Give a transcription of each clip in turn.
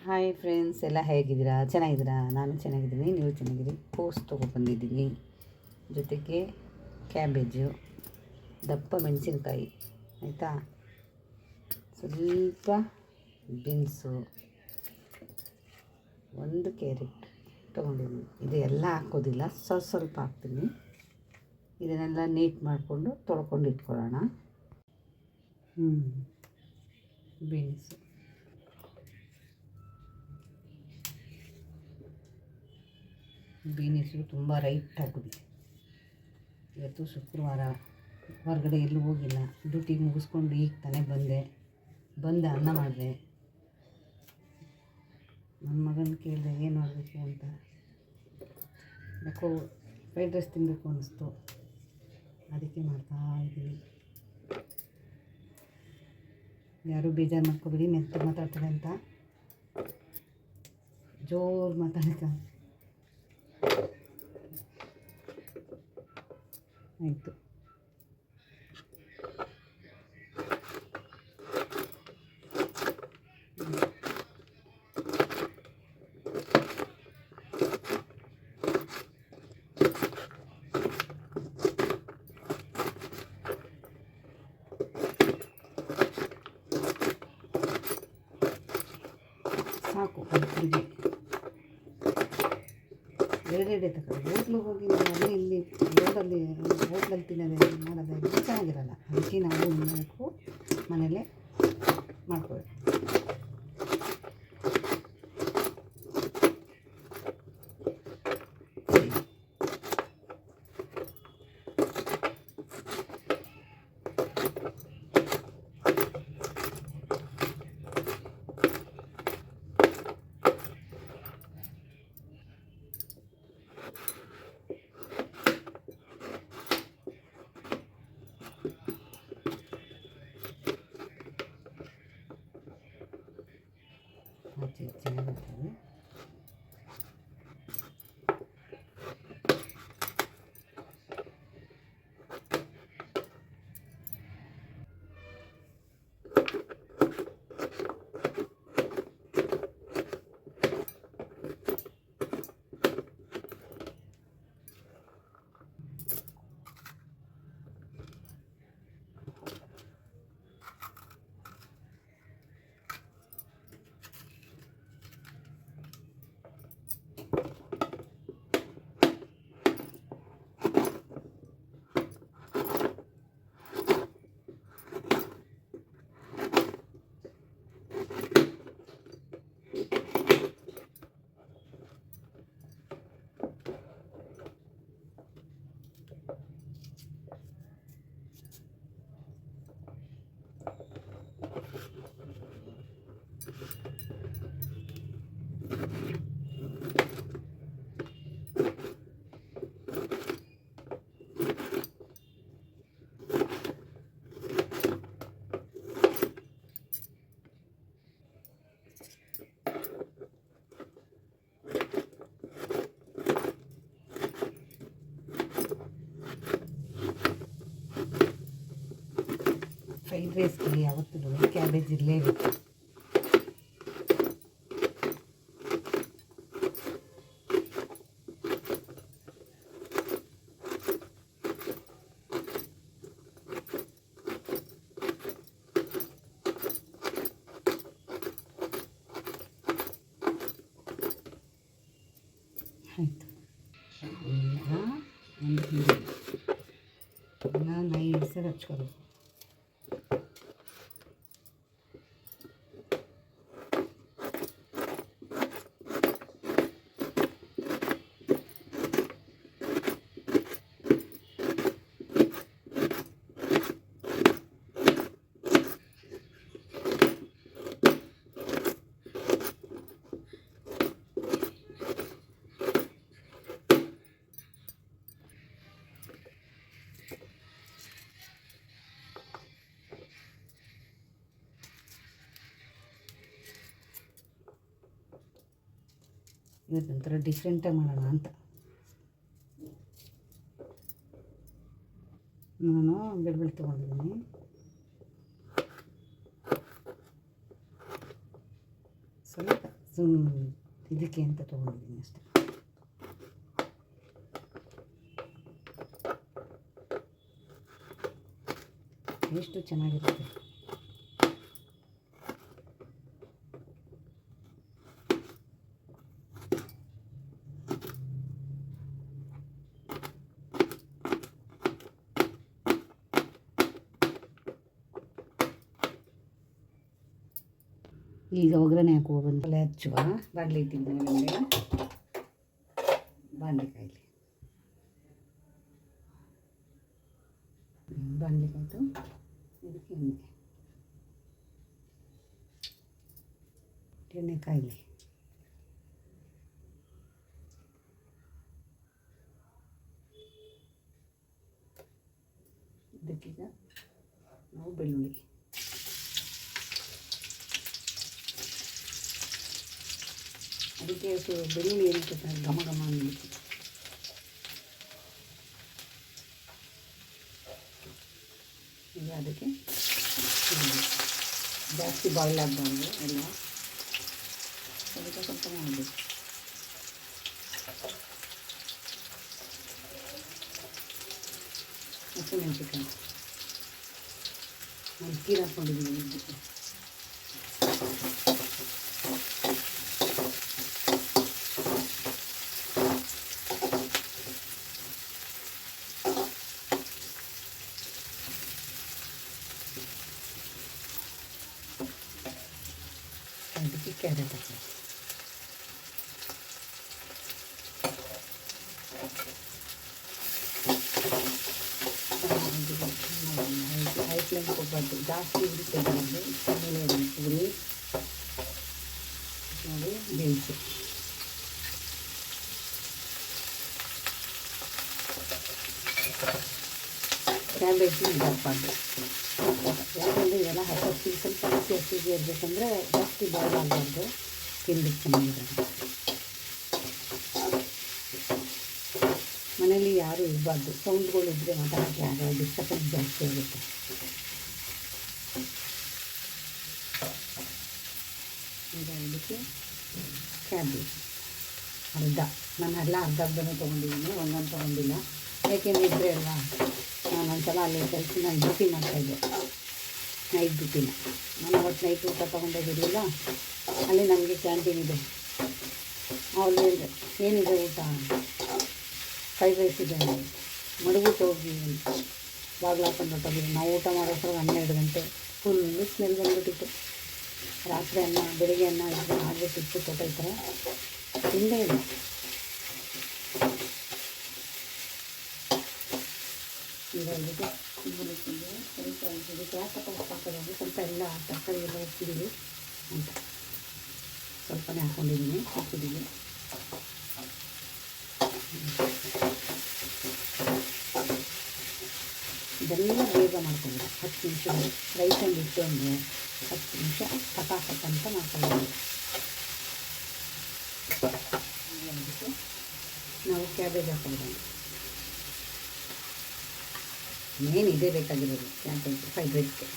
Hi friends, ಎಲ್ಲ ಹೇಗಿದ್ದೀರಾ? ಚೆನ್ನಾಗಿದ್ದೀರಾ? ನಾನು ಚೆನ್ನಾಗಿದ್ದೀನಿ, ನೀವು ಚೆನ್ನಾಗಿದ್ದೀರಿ. ಕೋಸ್ ತೊಗೊಬಂದಿದ್ದೀನಿ, ಜೊತೆಗೆ ಕ್ಯಾಬೇಜು, ದಪ್ಪ ಮೆಣಸಿನ್ಕಾಯಿ, ಆಯಿತಾ, ಸ್ವಲ್ಪ ಬೀನ್ಸು, ಒಂದು ಕ್ಯಾರೆಟ್ ತೊಗೊಂಡಿದ್ದೀನಿ. ಇದು ಎಲ್ಲ ಹಾಕೋದಿಲ್ಲ, ಸ್ವಲ್ಪ ಹಾಕ್ತೀನಿ. ಇದನ್ನೆಲ್ಲ ನೀಟ್ ಮಾಡಿಕೊಂಡು ತೊಳ್ಕೊಂಡು ಇಟ್ಕೊಳ್ಳೋಣ. ಬೀನ್ಸು, ಬೀನಿಸು ತುಂಬ ರೈಟ್ ಆಗಿದೆ. ಇವತ್ತು ಶುಕ್ರವಾರ, ಹೊರಗಡೆ ಎಲ್ಲೂ ಹೋಗಿಲ್ಲ. ಡ್ಯೂಟಿ ಮುಗಿಸ್ಕೊಂಡು ಈಗ ತಾನೇ ಬಂದು ಅನ್ನ ಮಾಡಿದೆ. ನನ್ನ ಮಗನ ಕೇಳಿದೆ ಏನು ಮಾಡಬೇಕು ಅಂತ. ಯಾಕೋ ಫ್ರೈಡ್ ರೈಸ್ ತಿನ್ನಬೇಕು ಅನ್ನಿಸ್ತು, ಅದಕ್ಕೆ ಮಾಡ್ತಾಯಿದ್ದೀನಿ. ಯಾರೂ ಬೇಜಾರು ಮಾಡ್ಕೊಬೇಡಿ, ಮೆತ್ತ ಮಾತಾಡ್ತಾರೆ ಅಂತ. ಜೋರು ಮಾತಾಡ್ತಾ ಆಯಿತು. ಸಾಕು, ಒಬ್ಬರಿಗೆ ಎರಡೆರಡೆ ತಗೊಳ್ಳಿ. ಹೋಟ್ಲಿಗೆ ಹೋಗಿ ಅಲ್ಲಿ ಇಲ್ಲಿ ರೋಡಲ್ಲಿ ಹೋಟ್ಲಲ್ಲಿ ತಿನ್ನೋದೇ ಮಾಡೋದೇ ಚೆನ್ನಾಗಿರಲ್ಲ. ಅದಕ್ಕೆ ನಾವು ಏನು ಮಾಡಬೇಕು, ಮನೆಯಲ್ಲೇ ಮಾಡ್ಕೋಬೇಕು. ಚೆನ್ನಾಗಿರ್ತದೆ. ಫ್ರೈಡ್ ರೈಸ್ಗೆ ಯಾವತ್ತೂ ಕ್ಯಾಬೇಜ್ ಇರಲೇಬೇಕು. ಆಯಿತು, ಎಲ್ಲ ನೈಸಾಗಿ ಹಚ್ಕೋಬೇಕು. ಇವತ್ತೊಂಥರ ಡಿಫ್ರೆಂಟಾಗಿ ಮಾಡೋಣ ಅಂತ ನಾನು ಬೆಳ್ಳುಳ್ಳಿ ತೊಗೊಂಡಿದ್ದೀನಿ. ಸ್ವಲ್ಪ ಇದಕ್ಕೆ ಅಂತ ತೊಗೊಂಡಿದ್ದೀನಿ ಅಷ್ಟೆ. ಎಷ್ಟು ಚೆನ್ನಾಗಿರುತ್ತೆ. ಈಗ ಒಗ್ಗರಣೆ ಹಾಕುವ ಬಂದು ತಲೆ ಹಚ್ಚುವ. ಬಾಣಲೆ ಇಟ್ಟಿದ್ದೀನಿ ಮೇಲೆ, ಬಾಣಲೆ ಕಾಯಿಲಿ. ಬಾಣಲೆ ಕಾಯ್ತು. ಇದಕ್ಕೆ ಎಣ್ಣೆ ಕಾಯಿಲಿ. ಇದಕ್ಕೀಗ ನಾವು ಬೆಳ್ಳುಳ್ಳಿ, ಅದಕ್ಕೆ ಬೆಳ್ಳುಳ್ಳಿ ಏನಕ್ಕೆ ಘಮ ಘಮ ಅನ್ನಬೇಕು. ಈಗ ಅದಕ್ಕೆ ಜಾಸ್ತಿ ಬಾಯ್ಲ್ ಆಗಬಾರ್ದು ಎಲ್ಲ, ಅದಕ್ಕೆ ಸ್ವಲ್ಪ ಮಾಡಬೇಕು. ಹಸಿಮೆಣಸಿನ್ಕಾಯಿ ನಾನು ಕೀರು ಹಾಕ್ಕೊಂಡಿದ್ದೀನಿ ಇದಕ್ಕೆ. ಅದಕ್ಕೆ ಕ್ಯಾರೆಟ್ ಹಾಕಿ, ಹೈ ಫ್ಲೇಮ್ ಕೊಡಬಾರ್ದು, ಜಾಸ್ತಿ ಉರಿಸಬಾರ್ದು. ಆಮೇಲೆ ಉರಿ ನೋಡಿ ಬೇಯಿಸಿ. ಕ್ಯಾಬೇಜ್ ಇದಾಗಬಾರ್ದು, ಯಾಕಂದರೆ ಇದೆಲ್ಲ ಹಸಿ ಸ್ವಲ್ಪ ಹಸಿಗೆ ಇರಬೇಕಂದ್ರೆ ಜಾಸ್ತಿ ಬಾಯ್ಲ್ ಆಗಬಾರ್ದು, ತಿಂದಿದ್ದು ಚೆನ್ನಾಗಿರೋದು. ಮನೇಲಿ ಯಾರೂ ಇರಬಾರ್ದು, ಸೌಂಡ್ಗಳು ಇದ್ದರೆ ಮಾತಾಡೋಕ್ಕೆ ಆಗಲ್ಲ, ಡಿಸ್ಟರ್ಬೆನ್ಸ್ ಜಾಸ್ತಿ ಆಗುತ್ತೆ. ಈಗ ಇದಕ್ಕೆ ಕ್ಯಾಬೇಜ್ ಅರ್ಧ, ನಾನು ಎಲ್ಲ ಅರ್ಧನೇ ತೊಗೊಂಡಿದ್ದೀನಿ, ಒಂದೊಂದು ತೊಗೊಂಡಿಲ್ಲ. ಯಾಕೆಂದರೆ ಇದ್ದರೆ ಅಲ್ವಾ, ನಾನು ಒಂದ್ಸಲ ಅಲ್ಲಿ ಕಲಿಸಿ ನಾನು ಡ್ಯೂಟಿ ಮಾಡ್ತಾಯಿದ್ದೆ, ನೈಟ್ ಡ್ಯೂಟಿನ. ನಾನು ಅವತ್ತು ನೈಟ್ ಊಟ ತೊಗೊಂಡೋಗಿರಲಿಲ್ಲ, ಅಲ್ಲಿ ನಮಗೆ ಕ್ಯಾಂಟೀನ್ ಇದೆ. ಅವ್ರು ಹೇಳಿದೆ, ಏನಿದೆ ಊಟ? ಫ್ರೈಡ್ ರೈಸ್ ಇದೆ, ಮಡಗ್ಬಿಟ್ಟು ಹೋಗಿ ಬಾಗಿಲು ಹಾಕೊಂಡು ಹೊಟ್ಟೋಗಿದ್ವಿ. ನಾವು ಊಟ ಮಾಡೋಷ್ಟ್ರಾಗ 12 ಗಂಟೆ, ಫುಲ್ಲು ಸ್ಮೆಲ್ ಬಂದುಬಿಟ್ಟಿತ್ತು. ರಾತ್ರಿ ಅನ್ನ ಬೆಳಿಗ್ಗೆ ಅನ್ನ ಇದ್ದು ಆಗಿಬಿಟ್ಟಿತ್ತು, ತೊಗೊಳ್ತಾರೆ ತಿಂದೇ ಇಲ್ಲ. ಈಗ ಇದಕ್ಕೆ ಸ್ವಲ್ಪ ಇದಕ್ಕೆ ಯಾಕಪ್ಪ ಉಪ್ಪು ಹಾಕೋದು, ಸ್ವಲ್ಪ ಎಲ್ಲ ತರಕಾರಿ ಎಲ್ಲ ಉಪ್ಪಿದ್ದೀವಿ ಅಂತ ಸ್ವಲ್ಪನೇ ಹಾಕ್ಕೊಂಡಿದ್ದೀನಿ. ಉಪ್ಪಿದ್ದೀವಿ ಇದೆಲ್ಲ ಬೇಗ ಮಾಡ್ಕೊಳ್ಳೋದು. 10 ನಿಮಿಷ ರೈಸಲ್ಲಿ ಇಟ್ಟು ಅಂದರೆ 10 ನಿಮಿಷ ಪಟಾಪಟ್ ಅಂತ ಮಾಡ್ಕೊಳ್ಳೋದು. ನಾವು ಕ್ಯಾಬೇಜ್ ಹಾಕ್ಕೊಳ್ಳೋದು, ಮೇನ್ ಇದೇ ಬೇಕಾಗಿರೋದು ಕ್ಯಾಬೇಜ್ ಫ್ರೈಡ್ ರೈಸ್ಗೆ.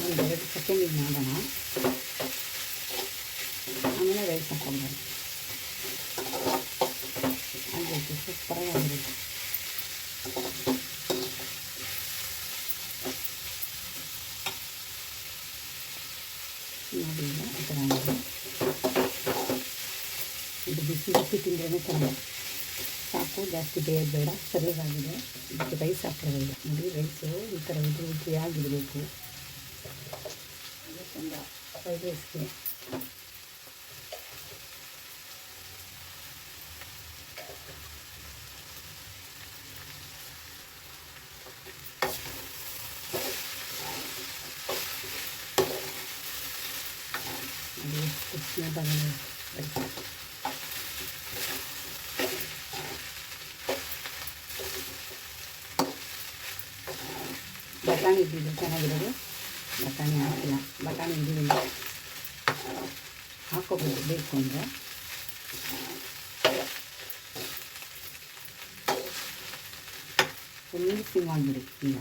ಒಂದು 2 ಸೆಕೆಂಡಿಗೆ ಮಾಡೋಣ, ಆಮೇಲೆ ರೈಸ್ ಹಾಕ್ಕೊಂಡು ಆಗಬೇಕು. ಸೂಪರಾಗಿ ಆಗಿರುತ್ತೆ. ನೋಡಿ ಈಗ ಈ ಥರ ಆಗಿದೆ. ಇದು ಬಿಸಿ ಬಿಸಿ ತಿಂದ್ರೇ ಚೆನ್ನಾಗಿ, ಸಾಕು, ಜಾಸ್ತಿ ಬೇಡ, ಸರಿಯಾಗಿದೆ. ಇದಕ್ಕೆ ರೈಸ್ ಹಾಕ್ಕೊಳ್ಳೋದು. ನೋಡಿ ರೈಸು ಈ ಥರ ಉದುರು ಆಗಿರಬೇಕು. ಚಂದ ಫ್ರೈಡ್ ರೈಸ್ಗೆ. ಅದು ಎಷ್ಟು ಸ್ಮೆಲ್ಲಾಗಿದೆ ರೈಸ್. ಬಟಾಣಿ ಇದ್ದಿದ್ದು ಚೆನ್ನಾಗಿರೋದು, ಬಟಾಣಿ ಹಾಕಿಲ್ಲ. ಬಟಾಣಿ ಇದ್ದಿಲ್ಲ ಹಾಕ್ಕೋಬೋದು ಬೇಕು ಅಂದರೆ. ಫುಲ್ ಸಿಮ್ ಮಾಡಿಬಿಡಿ. ಈಗ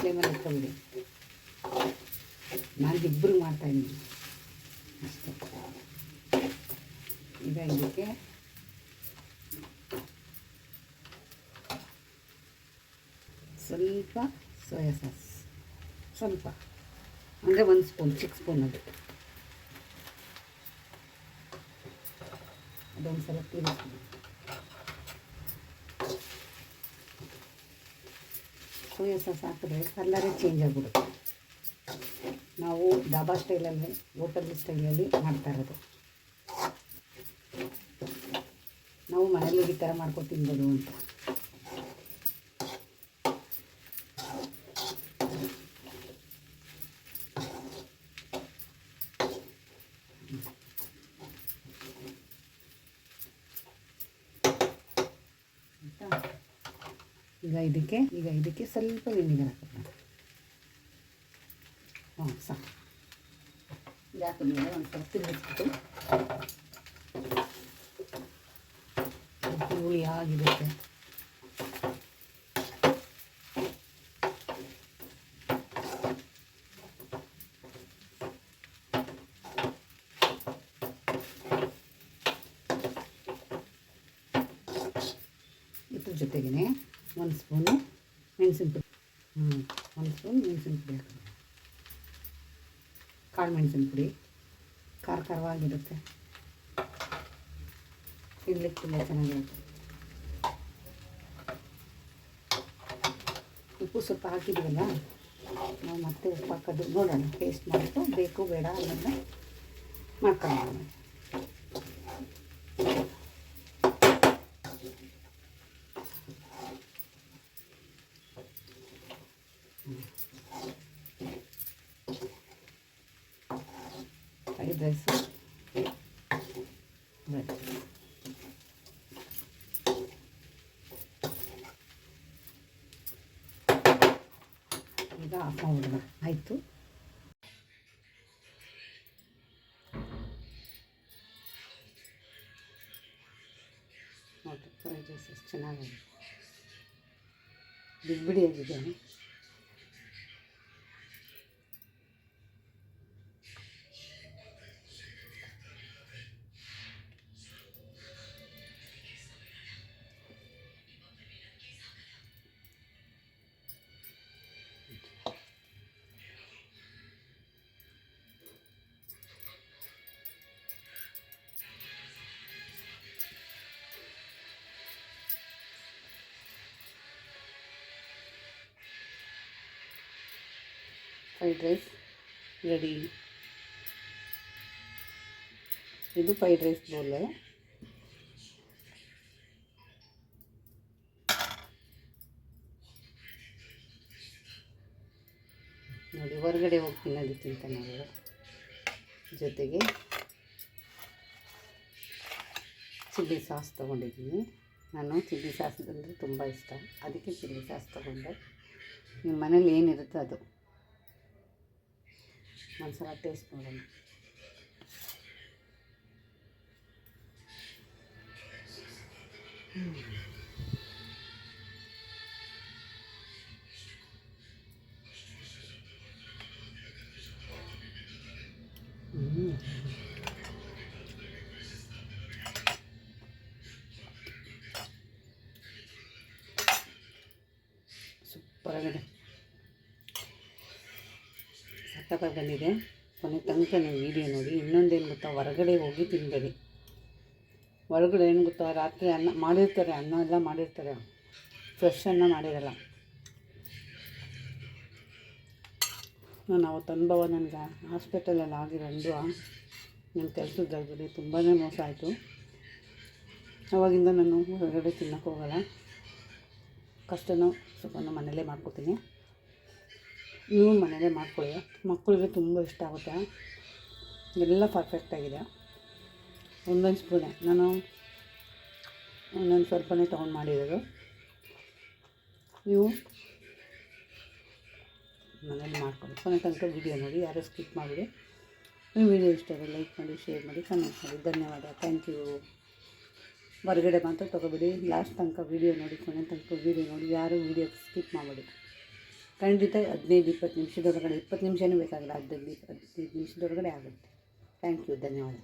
ಫ್ಲೇಮಲ್ಲಿ ಇಟ್ಕೊಂಬಿಡಿ. ನಾನು ಇಬ್ಬರು ಮಾಡ್ತಾಯಿದ್ದೀನಿ ಅಷ್ಟೇ. ಈಗ ಇದಕ್ಕೆ ಸ್ವಲ್ಪ ಸೋಯಾ ಸಾಸ್, ಸ್ವಲ್ಪ ಅಂದರೆ 1 ಸ್ಪೂನ್, ಚಿಕ್ಕ ಸ್ಪೂನ್ ಅದೊಂದು ಸಲ ತಿರುಗಿಸ್ತೀನಿ. ಸೋಯಾ ಸಾಸ್ ಹಾಕಿದ್ರೆ ಕಲರೇ ಚೇಂಜ್ ಆಗಿಬಿಡುತ್ತೆ. ನಾವು ಡಾಬಾ ಸ್ಟೈಲಲ್ಲಿ, ಹೋಟೆಲ್ ಸ್ಟೈಲಲ್ಲಿ ಮಾಡ್ತಾ ಇರೋದು. ನಾವು ಮನೇಲಿ ಈ ಥರ ಮಾಡ್ಕೊಂಡು ತಿನ್ಬೋದು ಅಂತ. ಈಗ ಇದಕ್ಕೆ ಸ್ವಲ್ಪ ವಿನಿಗರ್ ಹಾಕೋಣ. ಸಾಕು. ಇದಾಕಿದ್ಮೇಲೆ ಒಂದು ಸ್ವಲ್ಪ ತಿರುಗಿಸ್ಬಿಟ್ಟು ಹುಳಿ ಆಗಿರುತ್ತೆ. ಇದ್ರ ಜೊತೆಗೇ 1 ಸ್ಪೂನು ಮೆಣಸಿನ ಪುಡಿ, 1 ಸ್ಪೂನ್ ಮೆಣಸಿನ ಪುಡಿ ಹಾಕೋಣ. ಕಾಳು ಮೆಣಸಿನ ಪುಡಿ ಖಾರವಾಗಿರುತ್ತೆ, ತಿನ್ಲಿಕ್ಕೆ ತುಂಬ ಚೆನ್ನಾಗಿರುತ್ತೆ. ಉಪ್ಪು ಸ್ವಲ್ಪ ಹಾಕಿದ್ದೀವಲ್ಲ, ನಾವು ಮತ್ತೆ ಉಪ್ಪು ಹಾಕೋದು ನೋಡೋಣ, ಟೇಸ್ಟ್ ಮಾಡಿಬಿಟ್ಟು ಬೇಕು ಬೇಡ ಅನ್ನೋದನ್ನ ಮಾಡ್ಕೊಳ್ಳೋಣ. Fried rice ready. ಈಗ ಆಫ್ ಮಾಡೋಣ. ಆಯಿತು. ನೋಡಿ ಫ್ರೈಡ್ ರೈಸ್ ಎಷ್ಟು ಚೆನ್ನಾಗಿದೆ, ಬಿಡಿಯಾಗಿದೆ. Fried rice ready. ಇದು ಫ್ರೈಡ್ ರೈಸ್ ಬೌಲ್. ನೋಡಿ, ಹೊರಗಡೆ ಹೋಗಿ ತಿನ್ನೋದಕ್ಕಿಂತ ನಾವು ಜೊತೆಗೆ ಚಿಲ್ಲಿ ಸಾಸ್ ತೊಗೊಂಡಿದ್ದೀನಿ. ನಾನು ಚಿಲ್ಲಿ ಸಾಸ್ ಅಂದರೆ ತುಂಬ ಇಷ್ಟ, ಅದಕ್ಕೆ ಚಿಲ್ಲಿ ಸಾಸ್ ತೊಗೊಂಡೆ. ನಿಮ್ಮ ಮನೇಲಿ ಏನಿರುತ್ತೋ ಅದು ಒಂದ್ಸಲ ಟೇಸ್ಟ್ ಮಾಡೋಣ. ಸೂಪರಾಗಿದೆ, ಸಖತ್ತಾಗಿ ಬಂದಿದೆ. ಕೊನೆ ತನಕ ನೀವು ವೀಡಿಯೋ ನೋಡಿ. ಇನ್ನೊಂದೇನು ಗೊತ್ತಾ, ಹೊರಗಡೆ ಹೋಗಿ ತಿನ್ನಬೇಡಿ. ಹೊರಗಡೆ ಏನು ಗೊತ್ತಾ, ರಾತ್ರಿ ಅನ್ನ ಮಾಡಿರ್ತಾರೆ, ಅನ್ನ ಎಲ್ಲ ಮಾಡಿರ್ತಾರೆ, ಫ್ರೆಶ್ ಅನ್ನ ಮಾಡಿರಲ್ಲ. ನಾನು ಅವತ್ತು ಅನುಭವ, ನನಗೆ ಹಾಸ್ಪಿಟಲಲ್ಲಿ ಆಗಿರೋ ಅನುಭವ. ನನ್ನ ಕೆಲಸದ ಜಾಗದಲ್ಲಿ ತುಂಬಾ ಮೋಸ ಆಯಿತು. ಆವಾಗಿಂದ ನಾನು ಹೊರಗಡೆ ತಿನ್ನೋಕ್ಕೆ ಹೋಗಲ್ಲ. ಕಷ್ಟನೋ ಸುಖನೋ ಮನೇಲೇ ಮಾಡ್ಕೊತೀನಿ. ನೀವು ಮನೇಲೇ ಮಾಡ್ಕೊಳ್ಳಿ. ಮಕ್ಕಳಿಗೆ ತುಂಬ ಇಷ್ಟ ಆಗುತ್ತೆ. ಎಲ್ಲ ಪರ್ಫೆಕ್ಟಾಗಿದೆ. ಒಂದೊಂದು ಸ್ಪೂನೇ, ನಾನು ಒಂದೊಂದು ಸ್ವಲ್ಪನೇ ತೊಗೊಂಡು ಮಾಡಿರೋದು. ನೀವು ಮನೇಲಿ ಮಾಡ್ಕೊಳ್ಳಿ. ಕೊನೆ ತನಕ ವೀಡಿಯೋ ನೋಡಿ, ಯಾರು ಸ್ಕಿಪ್ ಮಾಡಿಬಿಡಿ. ನೀವು ವೀಡಿಯೋ ಇಷ್ಟ ಆದರೆ ಲೈಕ್ ಮಾಡಿ, ಶೇರ್ ಮಾಡಿ, ಕಮೆಂಟ್ ಮಾಡಿ. ಧನ್ಯವಾದ, ಥ್ಯಾಂಕ್ ಯು. ಹೊರಗಡೆ ಮಾತ್ರ ತೊಗೊಬೇಡಿ. ಲಾಸ್ಟ್ ತನಕ ವೀಡಿಯೋ ನೋಡಿ, ಕೊನೆ ತನಕ ವೀಡಿಯೋ ನೋಡಿ, ಯಾರು ವೀಡಿಯೋ ಸ್ಕಿಪ್ ಮಾಡಬೇಡಿ. ಖಂಡಿತ 15-20 ನಿಮಿಷದೊಳಗಡೆ, 20 ನಿಮಿಷವೂ ಬೇಕಾಗಲ್ಲ, 15-15 ನಿಮಿಷದೊಳಗಡೆ ಆಗುತ್ತೆ. ಥ್ಯಾಂಕ್ ಯು, ಧನ್ಯವಾದ.